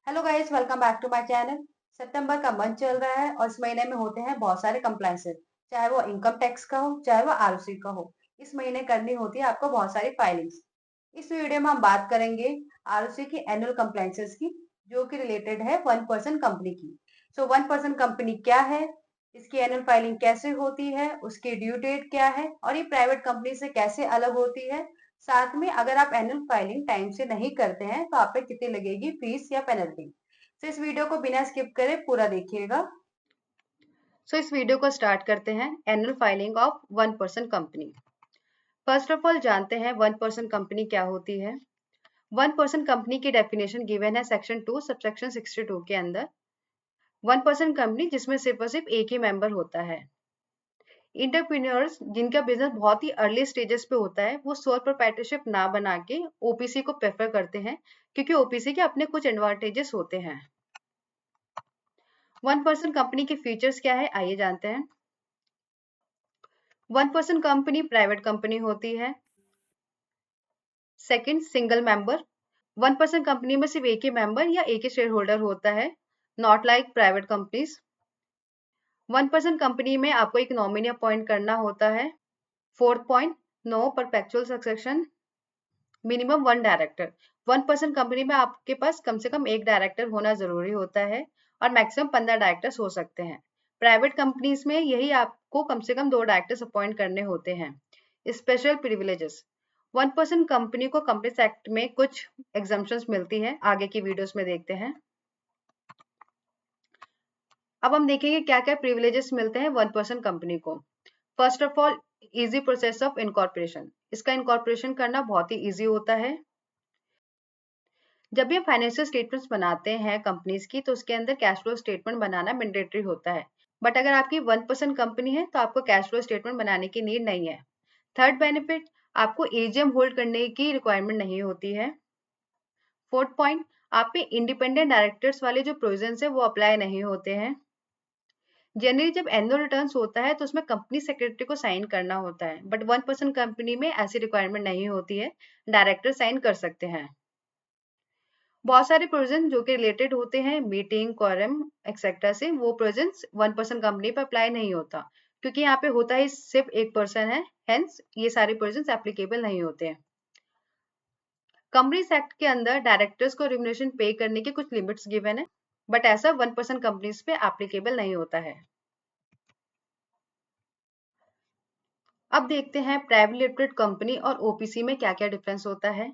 Hello guys, welcome back to my channel. सितंबर का month चल रहा है और इस महीने में होते हैं बहुत सारे कंप्लायंसेस, चाहे वो इनकम टैक्स का हो चाहे वो आरओसी का हो। इस महीने करनी होती है आपको बहुत सारी फाइलिंग्स। इस वीडियो में हम बात करेंगे आरओसी की एनुअल कंप्लायंसेस की, जो कि रिलेटेड है 1% कंपनी की। 1% कंपनी क्या है, इसकी एनुअल फाइलिंग कैसे होती है, उसकी ड्यू डेट क्या है और ये प्राइवेट कंपनी से कैसे अलग होती है। साथ में अगर आप एनुअल फाइलिंग टाइम से नहीं करते हैं तो आप पे कितनी लगेगी फीस या पेनल्टी। तो इस वीडियो को बिना स्किप करे पूरा देखिएगा। इस वीडियो को स्टार्ट करते हैं annual filing of 1% company. First of all जानते हैं 1% कंपनी क्या होती है। 1% कंपनी की डेफिनेशन गिवन है सेक्शन 2 सबसेक्शन 62 के अंदर। 1% कंपनी जिसमें सिर्फ और सिर्फ एक ही मेंबर होता है। इंटरप्रेन्योर्स जिनका बिजनेस बहुत ही अर्ली स्टेजेस पे होता है, वो सोल प्रोप्राइटरशिप ना बना के ओपीसी को प्रेफर करते हैं, क्योंकि ओपीसी के अपने कुछ एडवांटेजेस होते हैं। 1% कंपनी के फीचर्स क्या है, आइए जानते हैं। 1% कंपनी प्राइवेट कंपनी होती है। Second, single member. 1% कंपनी में सिर्फ एक ही मेंबर या एक ही शेयर होल्डर होता है, not like private companies. 1% company में आपको एक नॉमिनी अपॉइंट करना होता है। Fourth point, no perpetual succession, minimum 1 director. 1% company में आपके पास कम से कम एक डायरेक्टर होना जरूरी होता है और मैक्सिमम 15 डायरेक्टर्स हो सकते हैं। प्राइवेट कंपनीज में यही आपको कम से कम 2 डायरेक्टर्स अपॉइंट करने होते हैं। स्पेशल प्रिविलेजेस, 1% कंपनी को कंपनीज एक्ट में कुछ एग्जम्पशंस मिलती है, आगे की वीडियोस में देखते हैं। अब हम देखेंगे क्या क्या प्रिविलेजेस मिलते हैं 1% कंपनी को। First of all, easy process of incorporation. इसका इनकॉर्पोरेशन करना बहुत ही इजी होता है। जब भी हम फाइनेंशियल स्टेटमेंट्स बनाते हैं कंपनीज की, तो उसके अंदर कैश फ्लो स्टेटमेंट बनाना मैंडेटरी होता है। बट अगर आपकी 1% कंपनी है तो आपको कैश फ्लो स्टेटमेंट बनाने की नीड नहीं है। थर्ड बेनिफिट, आपको एजीएम होल्ड करने की रिक्वायरमेंट नहीं होती है। फोर्थ पॉइंट, आप पे इंडिपेंडेंट डायरेक्टर्स वाले जो प्रोविजन है वो अप्लाई नहीं होते हैं। जनरली जब एनुअल रिटर्न्स होता है तो उसमें कंपनी सेक्रेटरी को साइन करना होता है, बट 1% कंपनी में ऐसी रिक्वायरमेंट नहीं होती है, डायरेक्टर साइन कर सकते हैं। बहुत सारे प्रोविजन जो कि रिलेटेड होते हैं मीटिंग, क्वारम एक्सेट्रा से, वो प्रोविजन 1% कंपनी पर अप्लाई नहीं होता, क्योंकि यहाँ पे होता ही सिर्फ एक पर्सन है, हेंस ये सारे प्रोविजन एप्लीकेबल नहीं होते हैं। कंपनीज एक्ट के अंदर डायरेक्टर्स को रिम्यूनरेशन पे करने की कुछ लिमिट्स गिवन है, बट ऐसा 1% कंपनीज पे एप्लीकेबल नहीं होता है। अब देखते हैं प्राइवेट लिमिटेड कंपनी और ओपीसी में क्या क्या डिफरेंस होता है।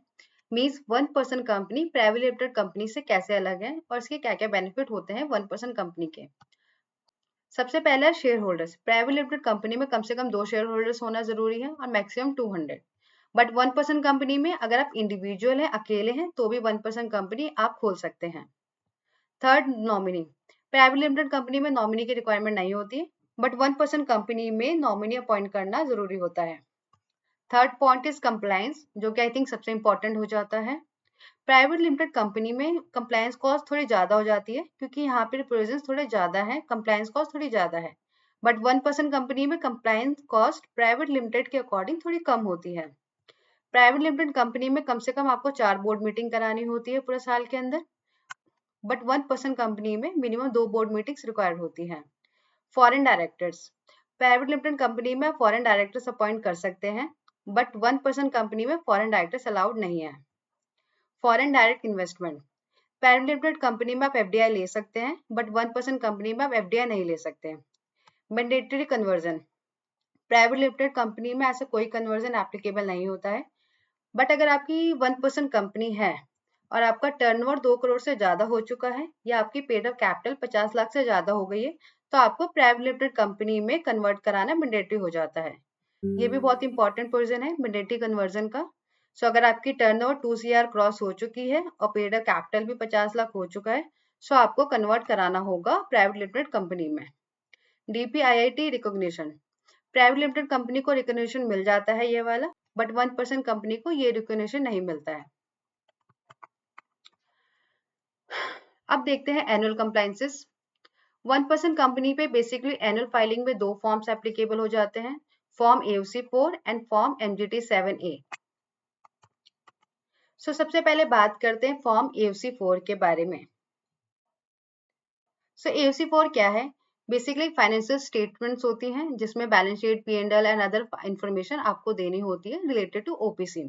Means 1% company private limited company से कैसे अलग है और इसके क्या क्या बेनिफिट होते हैं 1% कंपनी के। सबसे पहला share holders. Private limited company में कम से कम 2 शेयर होल्डर्स होना जरूरी है और मैक्सिमम 200। बट 1% कंपनी में अगर आप इंडिविजुअल हैं, अकेले हैं, तो भी 1% कंपनी आप खोल सकते हैं। Third, nominee. Private limited company में नॉमिनी की रिक्वायरमेंट नहीं होती है, बट 1% कंपनी में नॉमिनी अपॉइंट करना जरूरी होता है। थर्ड पॉइंट इज कंप्लायंस, जो कि आई थिंक सबसे इंपॉर्टेंट हो जाता है। प्राइवेट लिमिटेड कंपनी में कंप्लायंस कॉस्ट थोड़ी ज्यादा हो जाती है, क्योंकि यहाँ पे प्रोविजंस थोड़े ज्यादा है, कंप्लायंस कॉस्ट थोड़ी ज्यादा है। बट 1% कंपनी में कंप्लायंस कॉस्ट प्राइवेट लिमिटेड के अकॉर्डिंग थोड़ी कम होती है। प्राइवेट लिमिटेड कंपनी में कम से कम आपको 4 बोर्ड मीटिंग करानी होती है पूरे साल के अंदर, बट 1% कंपनी में मिनिमम 2 बोर्ड मीटिंग्स रिक्वायर्ड होती हैं। Foreign directors. Private limited company में फॉरेन डायरेक्टर्स अपॉइंट कर सकते हैं, बट 1% कंपनी में फॉरेन डायरेक्टर्स अलाउड नहीं है। Foreign direct investment. Private limited company में आप एफडीआई ले सकते हैं, बट 1% कंपनी में आप एफडीआई नहीं ले सकते। Mandatory conversion. Private limited company में ऐसा कोई कन्वर्जन एप्लीकेबल नहीं होता है, बट अगर आपकी 1% कंपनी है और आपका टर्नओवर 2 करोड़ से ज्यादा हो चुका है या आपकी पेड अप कैपिटल 50 लाख से ज्यादा हो गई है, तो आपको प्राइवेट लिमिटेड कंपनी में कन्वर्ट कराना मैंडेटरी हो जाता है। ये भी बहुत इंपॉर्टेंट प्रोविजन है मैंडेटरी कन्वर्जन का। सो अगर आपकी टर्नओवर 2 CR क्रॉस हो चुकी है और पेड अप कैपिटल भी 50 लाख हो चुका है, सो आपको कन्वर्ट कराना होगा प्राइवेट लिमिटेड कंपनी में। DPIIT recognition. Private limited company को रिकॉग्निशन मिल जाता है ये वाला, बट 1% कंपनी को ये रिकॉग्निशन नहीं मिलता है। अब देखते हैं एनुअल कंप्लायंसेस। 1% कंपनी पे बेसिकली एनुअल फाइलिंग में 2 फॉर्म्स एप्लीकेबल हो जाते हैं, form AOC 4 and form MGT 7A। सबसे पहले बात करते हैं फॉर्म AOC 4 के बारे में। सो AFC4 क्या है? बेसिकली फाइनेंशियल स्टेटमेंट्स होती हैं जिसमें balance sheet, P&L and other information आपको देनी होती है रिलेटेड टू OPC।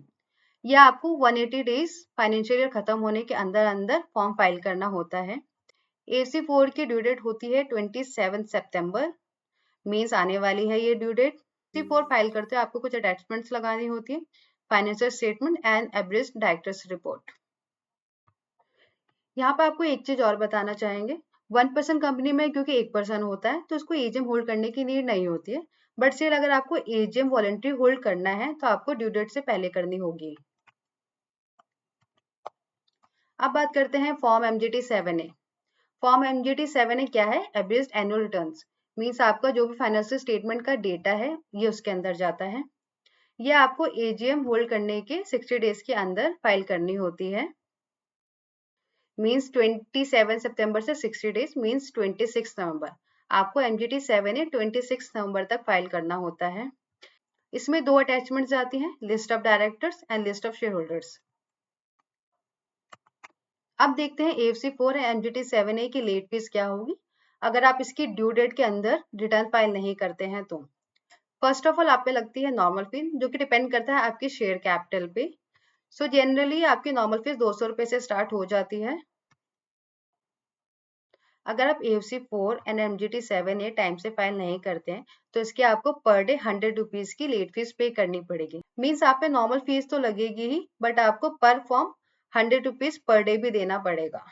या आपको 180 डेज फाइनेंशियल ईयर खत्म होने के अंदर अंदर फॉर्म फाइल करना होता है। AFC4 की ड्यू डेट होती है 27 सितंबर, मीन्स आने वाली है ये ड्यू डेट। AFC4 फाइल करते हो आपको कुछ अटैचमेंट्स लगानी होती है, financial statement and average directors report. यहाँ पे आपको एक चीज और बताना चाहेंगे, 1% कंपनी में क्योंकि 1% होता है तो उसको एजीएम होल्ड करने की नीड नहीं होती है, बट स्टिल अगर आपको एजीएम वॉलंटरी होल्ड करना है तो आपको ड्यू डेट से पहले करनी होगी। अब बात करते हैं form MGT 7A। Form MGT 7A क्या है? एवरेज एनुअल रिटर्न्स, मीन्स आपका जो भी फाइनेंशियल स्टेटमेंट का डेटा है ये उसके अंदर जाता है। ये आपको एजीएम होल्ड करने के 60 डेज के अंदर फाइल करनी होती है, मीन्स 27 सितंबर से 60 डेज मीन्स 26 नवंबर। आपको MGT 7A 26 नवंबर तक फाइल करना होता है। इसमें दो अटैचमेंट्स आती हैं, list of directors and list of share holders. अब देखते हैं AFC4 और MGT 7A की लेट फीस क्या होगी अगर आप इसकी ड्यू डेट के अंदर रिटर्न फाइल नहीं करते हैं तो। फर्स्ट ऑफ ऑल आप पे लगती है नॉर्मल फीस, जो कि डिपेंड करता है आपके शेयर कैपिटल पे। सो जनरली आपकी नॉर्मल फीस 200 रुपए से स्टार्ट हो जाती है। अगर आप AFC4 and MGT 7A time से फाइल नहीं करते हैं तो इसके आपको पर डे 100 रुपीज की लेट फीस पे करनी पड़ेगी। मीन्स आप पे नॉर्मल फीस तो लगेगी ही, बट आपको पर फॉर्म 100 रुपीज पर डे भी देना पड़ेगा।